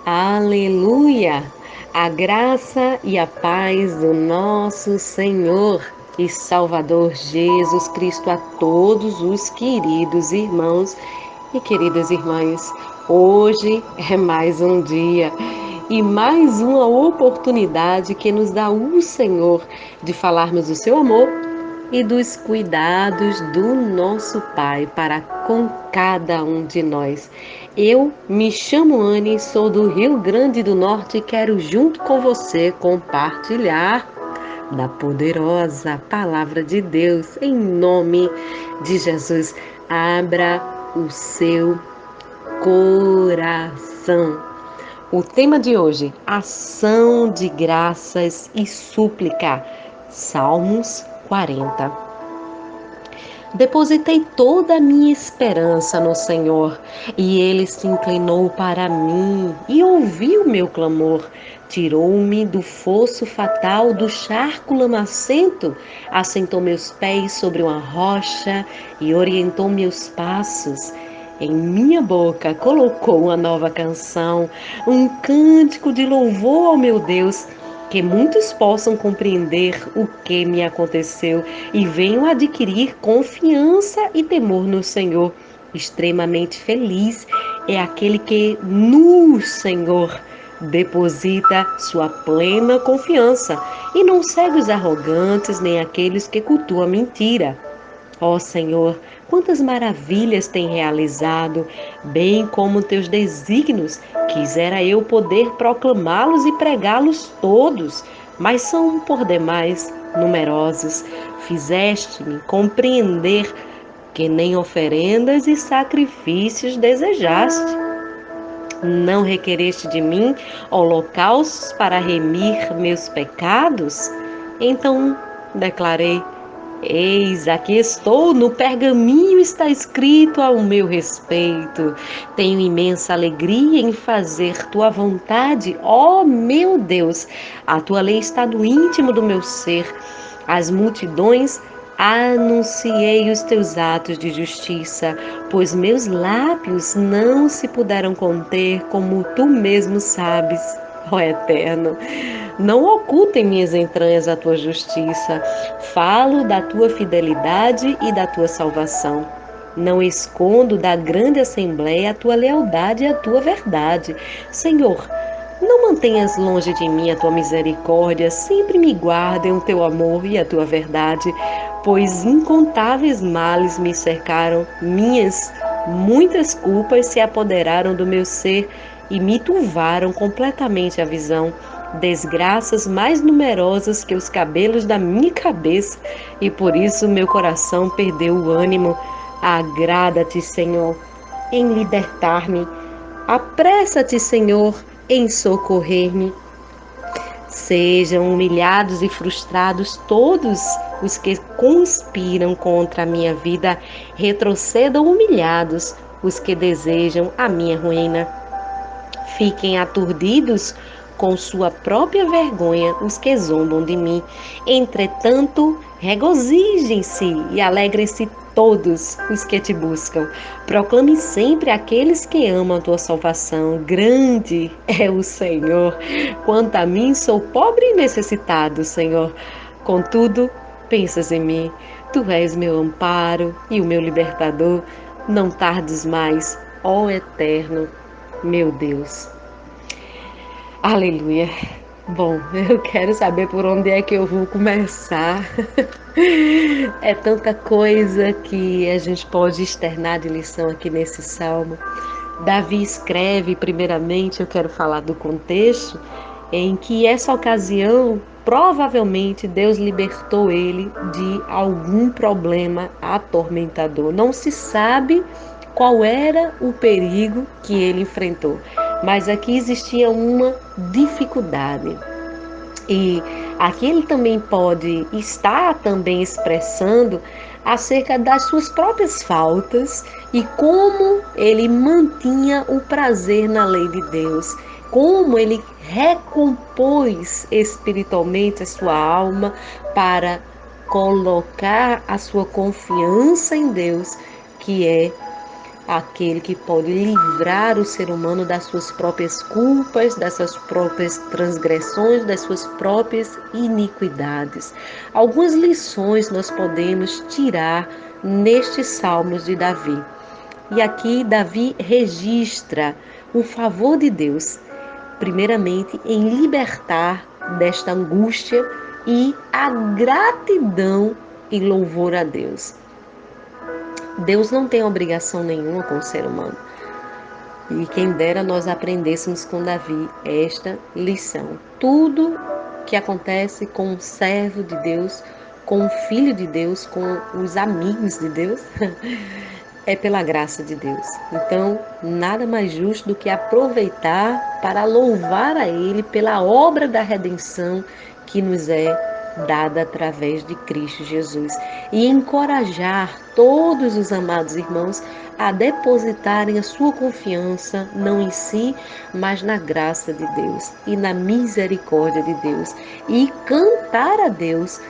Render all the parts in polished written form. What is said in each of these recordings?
Aleluia! A graça e a paz do nosso Senhor e Salvador Jesus Cristo a todos os queridos irmãos e queridas irmãs. Hoje é mais um dia e mais uma oportunidade que nos dá o Senhor de falarmos do seu amor e dos cuidados do nosso Pai para com cada um de nós. Eu me chamo Anne, sou do Rio Grande do Norte e quero junto com você compartilhar da poderosa palavra de Deus em nome de Jesus. Abra o seu coração. O tema de hoje: ação de graças e súplica. Salmos 40. Depositei toda a minha esperança no Senhor, e Ele se inclinou para mim e ouviu meu clamor. Tirou-me do fosso fatal, do charco lamacento, assentou meus pés sobre uma rocha e orientou meus passos. Em minha boca colocou uma nova canção, um cântico de louvor ao meu Deus, que muitos possam compreender o que me aconteceu e venham adquirir confiança e temor no Senhor. Extremamente feliz é aquele que no Senhor deposita sua plena confiança e não segue os arrogantes nem aqueles que cultuam a mentira. Ó Senhor, quantas maravilhas tem realizado, bem como teus desígnios. Quisera eu poder proclamá-los e pregá-los todos, mas são por demais numerosos. Fizeste-me compreender que nem oferendas e sacrifícios desejaste. Não requereste de mim holocaustos para remir meus pecados? Então declarei: eis, aqui estou, no pergaminho está escrito ao meu respeito. Tenho imensa alegria em fazer tua vontade, ó meu Deus. A tua lei está no íntimo do meu ser. Às multidões anunciei os teus atos de justiça, pois meus lábios não se puderam conter, como tu mesmo sabes, ó Eterno. Não oculto em minhas entranhas a tua justiça. Falo da tua fidelidade e da tua salvação. Não escondo da grande assembleia a tua lealdade e a tua verdade. Senhor, não mantenhas longe de mim a tua misericórdia, sempre me guardem o teu amor e a tua verdade, pois incontáveis males me cercaram, minhas muitas culpas se apoderaram do meu ser e me turvaram completamente a visão. Desgraças mais numerosas que os cabelos da minha cabeça, e por isso meu coração perdeu o ânimo. Agrada-te, Senhor, em libertar-me. Apressa-te, Senhor, em socorrer-me. Sejam humilhados e frustrados todos os que conspiram contra a minha vida. Retrocedam humilhados os que desejam a minha ruína. Fiquem aturdidos com sua própria vergonha os que zombam de mim. Entretanto, regozijem-se e alegrem-se todos os que te buscam. Proclame sempre aqueles que amam a tua salvação. Grande é o Senhor. Quanto a mim, sou pobre e necessitado, Senhor. Contudo, pensas em mim. Tu és meu amparo e o meu libertador. Não tardes mais, ó Eterno, meu Deus. Aleluia. Bom, eu quero saber por onde é que eu vou começar. É tanta coisa que a gente pode externar de lição aqui nesse salmo. Davi escreve, primeiramente, eu quero falar do contexto, em que essa ocasião, provavelmente, Deus libertou ele de algum problema atormentador. Não se sabe qual era o perigo que ele enfrentou, mas aqui existia uma dificuldade. E aqui ele também pode estar também expressando acerca das suas próprias faltas e como ele mantinha o prazer na lei de Deus, como ele recompôs espiritualmente a sua alma para colocar a sua confiança em Deus, que é aquele que pode livrar o ser humano das suas próprias culpas, das suas próprias transgressões, das suas próprias iniquidades. Algumas lições nós podemos tirar nestes salmos de Davi. E aqui Davi registra o favor de Deus, primeiramente em libertar desta angústia e a gratidão e louvor a Deus. Deus não tem obrigação nenhuma com o ser humano. E quem dera nós aprendêssemos com Davi esta lição. Tudo que acontece com o servo de Deus, com o filho de Deus, com os amigos de Deus, é pela graça de Deus. Então, nada mais justo do que aproveitar para louvar a Ele pela obra da redenção que nos é dada através de Cristo Jesus e encorajar todos os amados irmãos a depositarem a sua confiança não em si, mas na graça de Deus e na misericórdia de Deus e cantar a Deus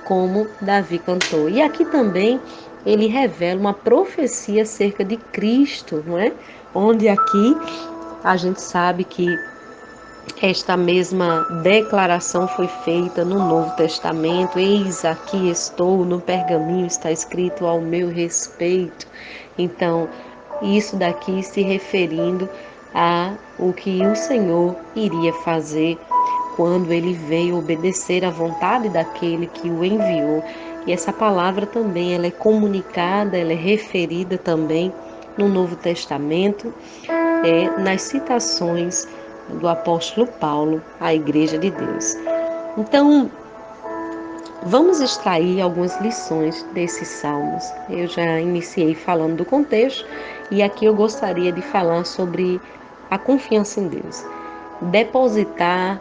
como Davi cantou. E aqui também ele revela uma profecia acerca de Cristo, não é? Onde aqui a gente sabe que esta mesma declaração foi feita no Novo Testamento. Eis aqui estou, no pergaminho está escrito ao meu respeito. Então, isso daqui se referindo a o que o Senhor iria fazer quando ele veio obedecer à vontade daquele que o enviou. E essa palavra também ela é comunicada, ela é referida também no Novo Testamento, nas citações do apóstolo Paulo à Igreja de Deus. Então, vamos extrair algumas lições desses salmos. Eu já iniciei falando do contexto e aqui eu gostaria de falar sobre a confiança em Deus. Depositar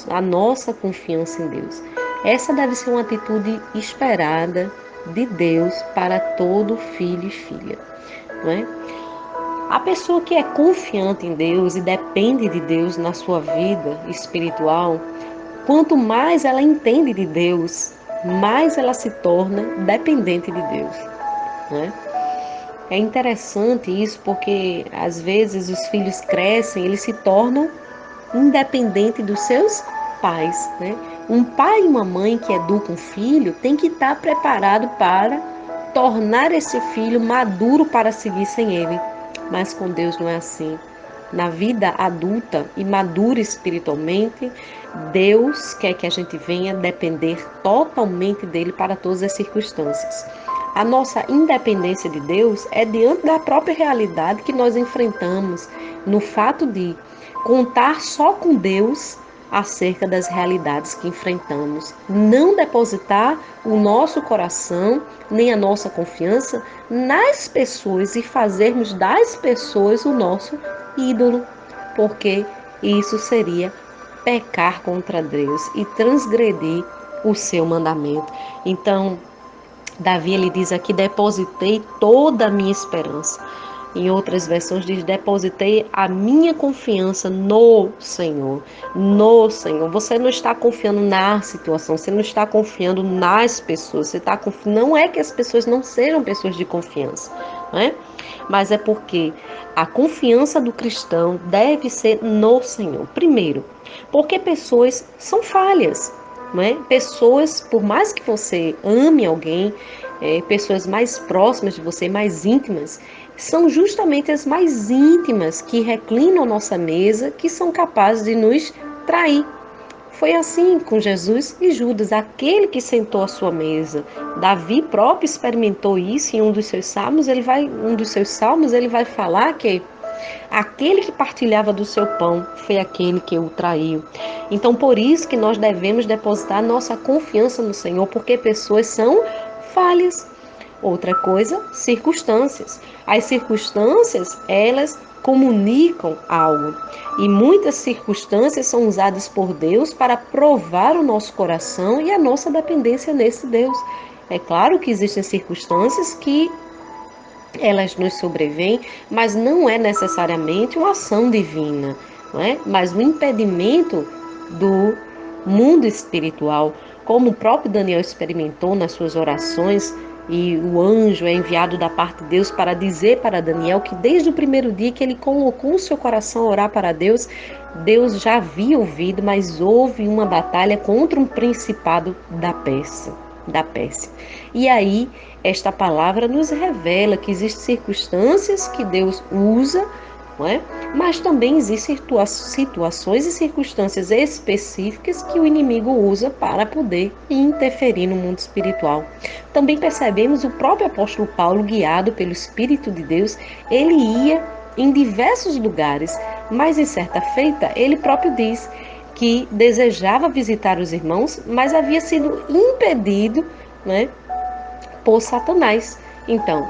a nossa confiança em Deus. Essa deve ser uma atitude esperada de Deus para todo filho e filha, não é? A pessoa que é confiante em Deus e depende de Deus na sua vida espiritual, quanto mais ela entende de Deus, mais ela se torna dependente de Deus, né? É interessante isso porque às vezes os filhos crescem, eles se tornam independentes dos seus pais, né? Um pai e uma mãe que educam um filho tem que estar preparado para tornar esse filho maduro para seguir sem ele. Mas com Deus não é assim. Na vida adulta e madura espiritualmente, Deus quer que a gente venha depender totalmente dele para todas as circunstâncias. A nossa independência de Deus é diante da própria realidade que nós enfrentamos, no fato de contar só com Deus acerca das realidades que enfrentamos. Não depositar o nosso coração, nem a nossa confiança nas pessoas e fazermos das pessoas o nosso ídolo, porque isso seria pecar contra Deus e transgredir o seu mandamento. Então, Davi ele diz aqui: depositei toda a minha esperança. Em outras versões diz: depositei a minha confiança no Senhor. No Senhor. Você não está confiando na situação, você não está confiando nas pessoas. Você está confiando. Não é que as pessoas não sejam pessoas de confiança, né? Mas é porque a confiança do cristão deve ser no Senhor. Primeiro, porque pessoas são falhas. Não é? Pessoas, por mais que você ame alguém, pessoas mais próximas de você, mais íntimas, são justamente as mais íntimas que reclinam a nossa mesa, que são capazes de nos trair. Foi assim com Jesus e Judas, aquele que sentou à sua mesa. Davi próprio experimentou isso em um dos seus salmos. Ele vai falar que aquele que partilhava do seu pão foi aquele que o traiu. Então, por isso que nós devemos depositar nossa confiança no Senhor, porque pessoas são falhas. Outra coisa, circunstâncias. As circunstâncias, elas comunicam algo. E muitas circunstâncias são usadas por Deus para provar o nosso coração e a nossa dependência nesse Deus. É claro que existem circunstâncias que elas nos sobrevêm, mas não é necessariamente uma ação divina, não é? Mas um impedimento do mundo espiritual, como o próprio Daniel experimentou nas suas orações, E o anjo é enviado da parte de Deus para dizer para Daniel que desde o primeiro dia que ele colocou o seu coração a orar para Deus, Deus já havia ouvido, mas houve uma batalha contra um principado da Pérsia. E aí, esta palavra nos revela que existem circunstâncias que Deus usa, não é? Mas também existem situações e circunstâncias específicas que o inimigo usa para poder interferir no mundo espiritual. Também percebemos o próprio apóstolo Paulo, guiado pelo Espírito de Deus, ele ia em diversos lugares, mas em certa feita ele próprio diz que desejava visitar os irmãos, mas havia sido impedido, né, por Satanás. Então,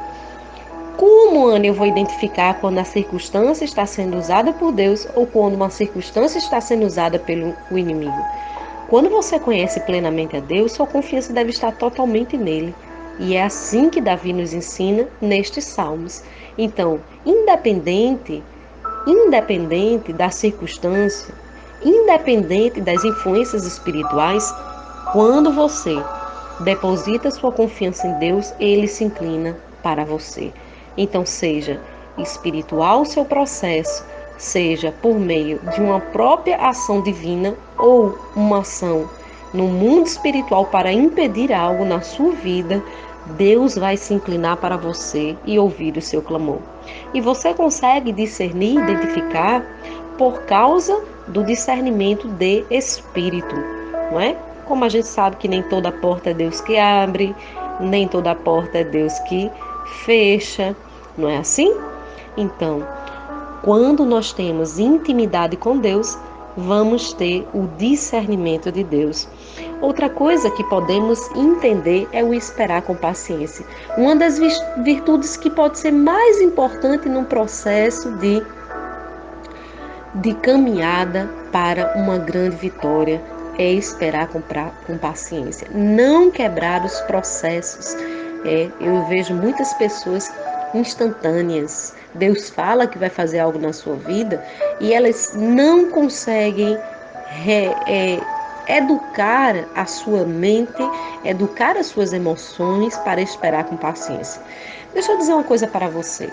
como, Ana, eu vou identificar quando a circunstância está sendo usada por Deus ou quando uma circunstância está sendo usada pelo inimigo? Quando você conhece plenamente a Deus, sua confiança deve estar totalmente nele. E é assim que Davi nos ensina nestes salmos. Então, independente da circunstância, independente das influências espirituais, quando você deposita sua confiança em Deus, ele se inclina para você. Então, seja espiritual o seu processo, seja por meio de uma própria ação divina ou uma ação no mundo espiritual para impedir algo na sua vida, Deus vai se inclinar para você e ouvir o seu clamor. E você consegue discernir, identificar por causa do discernimento de espírito, não é? Como a gente sabe que nem toda porta é Deus que abre, nem toda porta é Deus que fecha, não é assim? Então, quando nós temos intimidade com Deus, vamos ter o discernimento de Deus. Outra coisa que podemos entender é o esperar com paciência. Uma das virtudes que pode ser mais importante num processo de caminhada para uma grande vitória é esperar com paciência. Não quebrar os processos. Eu vejo muitas pessoas instantâneas. Deus fala que vai fazer algo na sua vida e elas não conseguem educar a sua mente, educar as suas emoções para esperar com paciência. Deixa eu dizer uma coisa para você.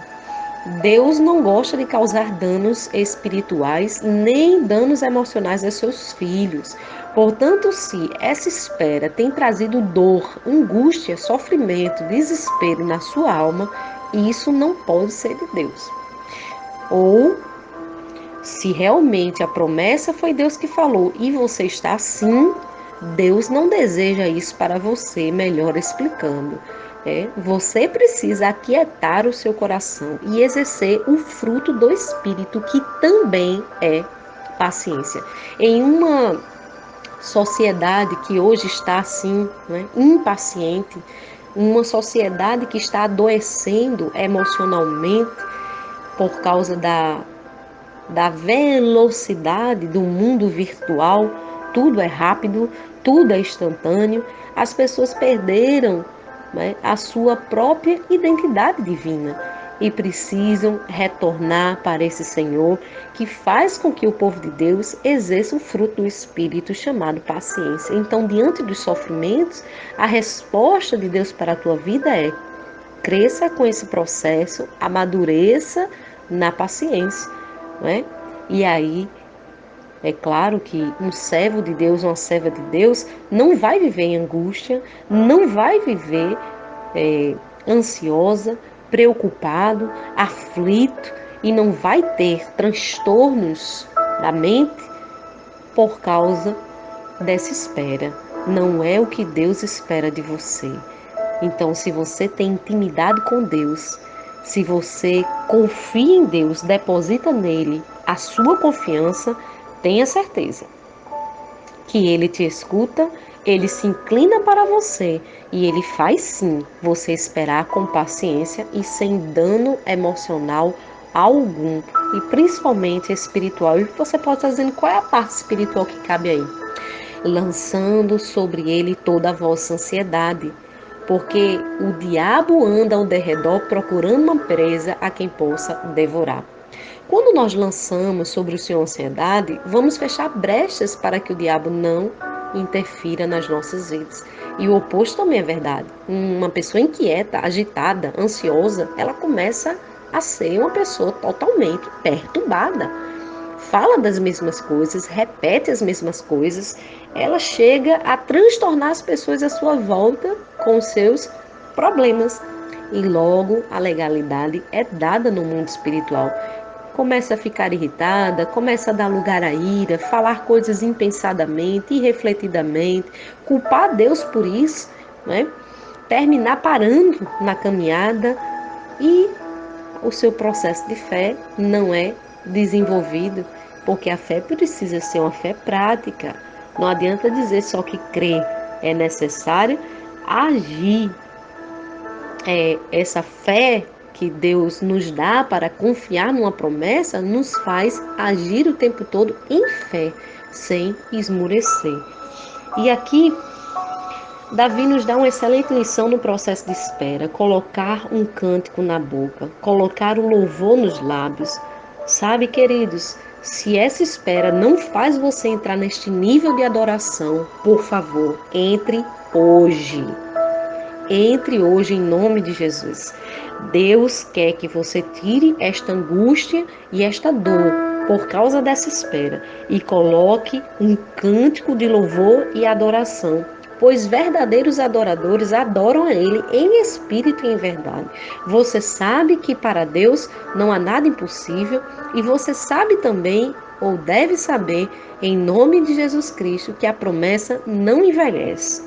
Deus não gosta de causar danos espirituais nem danos emocionais aos seus filhos. Portanto, se essa espera tem trazido dor, angústia, sofrimento, desespero na sua alma, isso não pode ser de Deus. Ou, se realmente a promessa foi Deus que falou e você está assim, Deus não deseja isso para você, melhor explicando. Você precisa aquietar o seu coração e exercer o fruto do Espírito, que também é paciência. Em uma sociedade que hoje está assim, né, impaciente, uma sociedade que está adoecendo emocionalmente por causa da velocidade do mundo virtual, tudo é rápido, tudo é instantâneo, as pessoas perderam, né, a sua própria identidade divina e precisam retornar para esse Senhor que faz com que o povo de Deus exerça o fruto do Espírito chamado paciência. Então, diante dos sofrimentos, a resposta de Deus para a tua vida é: cresça com esse processo, amadureça na paciência, não é? E aí, é claro que um servo de Deus, uma serva de Deus, não vai viver em angústia, não vai viver ansiosa, preocupado, aflito e não vai ter transtornos da mente por causa dessa espera. Não é o que Deus espera de você. Então, se você tem intimidade com Deus, se você confia em Deus, deposita nele a sua confiança, tenha certeza que ele te escuta, ele se inclina para você e ele faz sim você esperar com paciência e sem dano emocional algum, e principalmente espiritual. E você pode estar dizendo qual é a parte espiritual que cabe aí? Lançando sobre ele toda a vossa ansiedade, porque o diabo anda ao derredor procurando uma presa a quem possa devorar. Quando nós lançamos sobre o Senhor a ansiedade, vamos fechar brechas para que o diabo não interfira nas nossas vidas. E o oposto também é verdade. Uma pessoa inquieta, agitada, ansiosa, ela começa a ser uma pessoa totalmente perturbada. Fala das mesmas coisas, repete as mesmas coisas, ela chega a transtornar as pessoas à sua volta com seus problemas. E logo a legalidade é dada no mundo espiritual. Começa a ficar irritada, começa a dar lugar à ira, falar coisas impensadamente, irrefletidamente, culpar Deus por isso, né? Terminar parando na caminhada e o seu processo de fé não é desenvolvido, porque a fé precisa ser uma fé prática. Não adianta dizer só que crer, é necessário agir. Essa fé que Deus nos dá para confiar numa promessa nos faz agir o tempo todo em fé, sem esmurecer. E aqui Davi nos dá uma excelente lição no processo de espera: colocar um cântico na boca, colocar o louvor nos lábios. Sabe, queridos, se essa espera não faz você entrar neste nível de adoração, por favor, entre hoje. Entre hoje em nome de Jesus. Deus quer que você tire esta angústia e esta dor por causa dessa espera e coloque um cântico de louvor e adoração, pois verdadeiros adoradores adoram a Ele em espírito e em verdade. Você sabe que para Deus não há nada impossível e você sabe também, ou deve saber, em nome de Jesus Cristo, que a promessa não envelhece.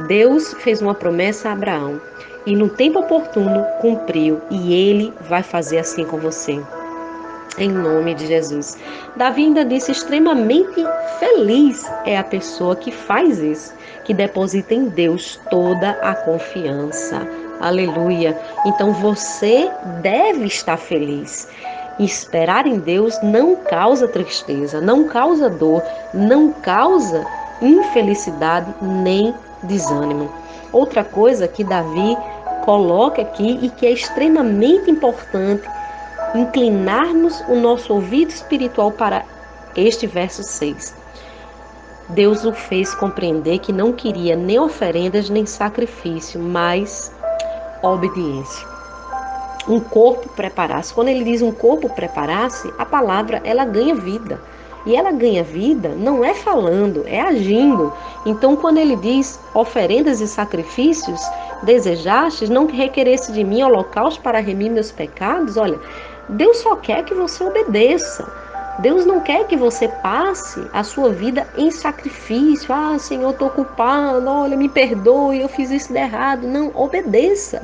Deus fez uma promessa a Abraão e no tempo oportuno cumpriu, e Ele vai fazer assim com você. Em nome de Jesus. Davi ainda disse: extremamente feliz é a pessoa que faz isso, que deposita em Deus toda a confiança. Aleluia. Então você deve estar feliz. Esperar em Deus não causa tristeza, não causa dor, não causa infelicidade nem desânimo. Outra coisa que Davi coloca aqui e que é extremamente importante, inclinarmos o nosso ouvido espiritual para este verso 6. Deus o fez compreender que não queria nem oferendas nem sacrifício, mas obediência. Um corpo preparasse. Quando ele diz um corpo preparasse, a palavra ela ganha vida. E ela ganha vida não é falando, é agindo. Então, quando ele diz oferendas e sacrifícios, desejastes, não requeresse de mim holocausto para remir meus pecados, olha, Deus só quer que você obedeça. Deus não quer que você passe a sua vida em sacrifício. Ah, Senhor, estou culpado, olha, me perdoe, eu fiz isso de errado. Não, obedeça.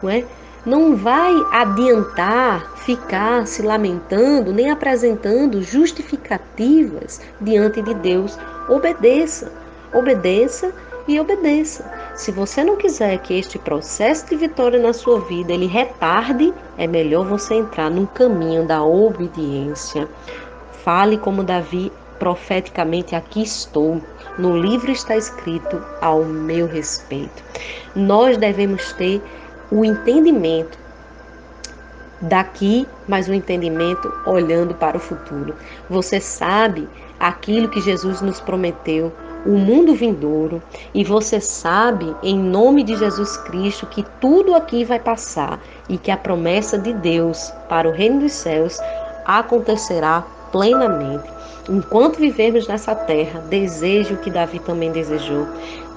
Não é? Não vai adiantar ficar se lamentando, nem apresentando justificativas diante de Deus. Obedeça, obedeça e obedeça. Se você não quiser que este processo de vitória na sua vida ele retarde, é melhor você entrar no caminho da obediência. Fale como Davi profeticamente: aqui estou. No livro está escrito ao meu respeito. Nós devemos ter o entendimento daqui, mas o entendimento olhando para o futuro. Você sabe aquilo que Jesus nos prometeu, o mundo vindouro, e você sabe, em nome de Jesus Cristo, que tudo aqui vai passar e que a promessa de Deus para o reino dos céus acontecerá plenamente. Enquanto vivermos nessa terra, desejo o que Davi também desejou.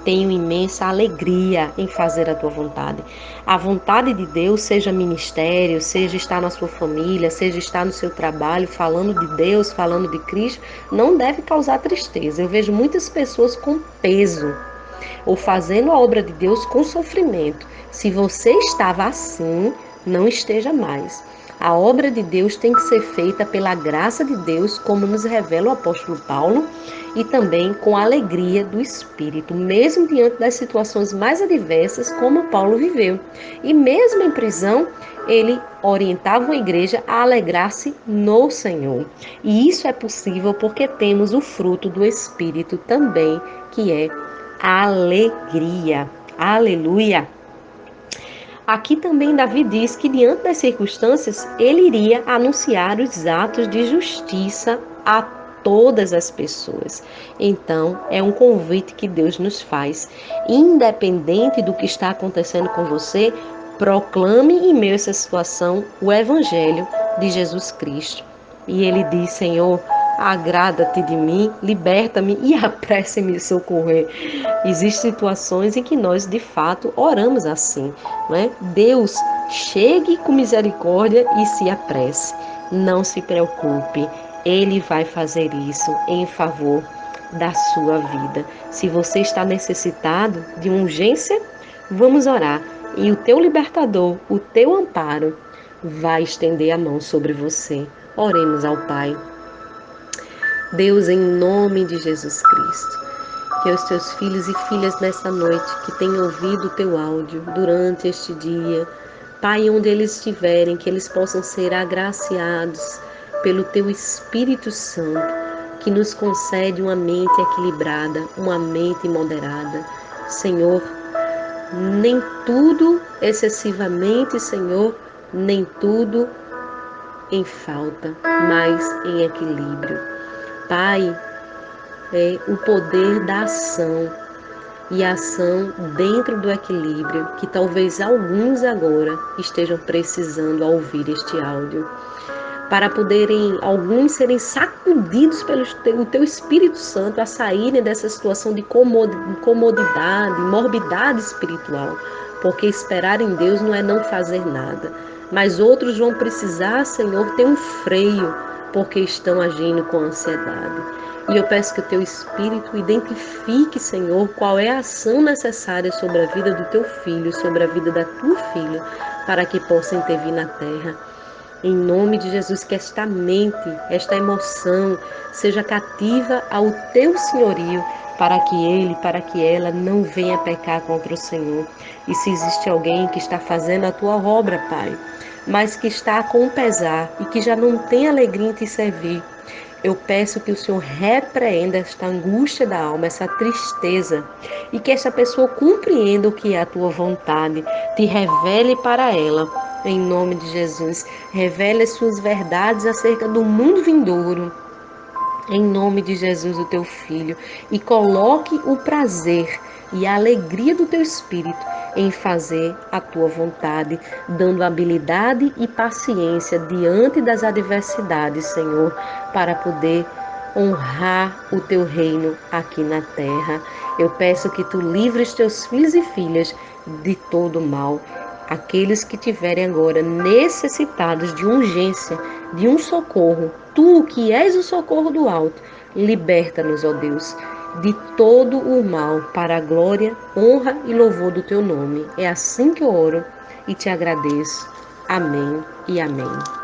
Tenho imensa alegria em fazer a tua vontade. A vontade de Deus, seja ministério, seja estar na sua família, seja estar no seu trabalho, falando de Deus, falando de Cristo, não deve causar tristeza. Eu vejo muitas pessoas com peso ou fazendo a obra de Deus com sofrimento. Se você estava assim, não esteja mais. A obra de Deus tem que ser feita pela graça de Deus, como nos revela o apóstolo Paulo, e também com a alegria do Espírito, mesmo diante das situações mais adversas, como Paulo viveu. E mesmo em prisão, ele orientava a igreja a alegrar-se no Senhor. E isso é possível porque temos o fruto do Espírito também, que é a alegria. Aleluia! Aqui também Davi diz que diante das circunstâncias, ele iria anunciar os atos de justiça a todas as pessoas. Então, é um convite que Deus nos faz. Independente do que está acontecendo com você, proclame em meio a essa situação o Evangelho de Jesus Cristo. E ele diz: Senhor, agrada-te de mim, liberta-me e apresse-me socorrer. Existem situações em que nós, de fato, oramos assim, não é? Deus, chegue com misericórdia e se apresse. Não se preocupe, Ele vai fazer isso em favor da sua vida. Se você está necessitado de uma urgência, vamos orar. E o teu libertador, o teu amparo, vai estender a mão sobre você. Oremos ao Pai. Deus, em nome de Jesus Cristo, que os teus filhos e filhas nessa noite que tenham ouvido o teu áudio durante este dia, Pai, onde eles estiverem, que eles possam ser agraciados pelo teu Espírito Santo, que nos concede uma mente equilibrada, uma mente moderada. Senhor, nem tudo excessivamente, Senhor, nem tudo em falta, mas em equilíbrio. Pai, é o poder da ação e a ação dentro do equilíbrio, que talvez alguns agora estejam precisando ouvir este áudio, para poderem alguns serem sacudidos pelo teu Espírito Santo a saírem dessa situação de comodidade, morbidade espiritual, porque esperar em Deus não é não fazer nada, mas outros vão precisar, Senhor, ter um freio, porque estão agindo com ansiedade. E eu peço que o teu Espírito identifique, Senhor, qual é a ação necessária sobre a vida do teu filho, sobre a vida da tua filha, para que possa intervir na terra. Em nome de Jesus, que esta mente, esta emoção seja cativa ao teu senhorio, para que ela não venha pecar contra o Senhor. E se existe alguém que está fazendo a tua obra, Pai, mas que está com pesar e que já não tem alegria em te servir, eu peço que o Senhor repreenda esta angústia da alma, essa tristeza, e que essa pessoa compreenda o que é a tua vontade, te revele para ela, em nome de Jesus. Revele as suas verdades acerca do mundo vindouro, em nome de Jesus, o teu Filho, e coloque o prazer e a alegria do teu Espírito em fazer a tua vontade, dando habilidade e paciência diante das adversidades, Senhor, para poder honrar o teu reino aqui na terra. Eu peço que tu livres teus filhos e filhas de todo mal. Aqueles que tiverem agora necessitados de urgência, de um socorro, tu que és o socorro do alto, liberta-nos, ó Deus, de todo o mal, para a glória, honra e louvor do teu nome. É assim que eu oro e te agradeço. Amém e amém.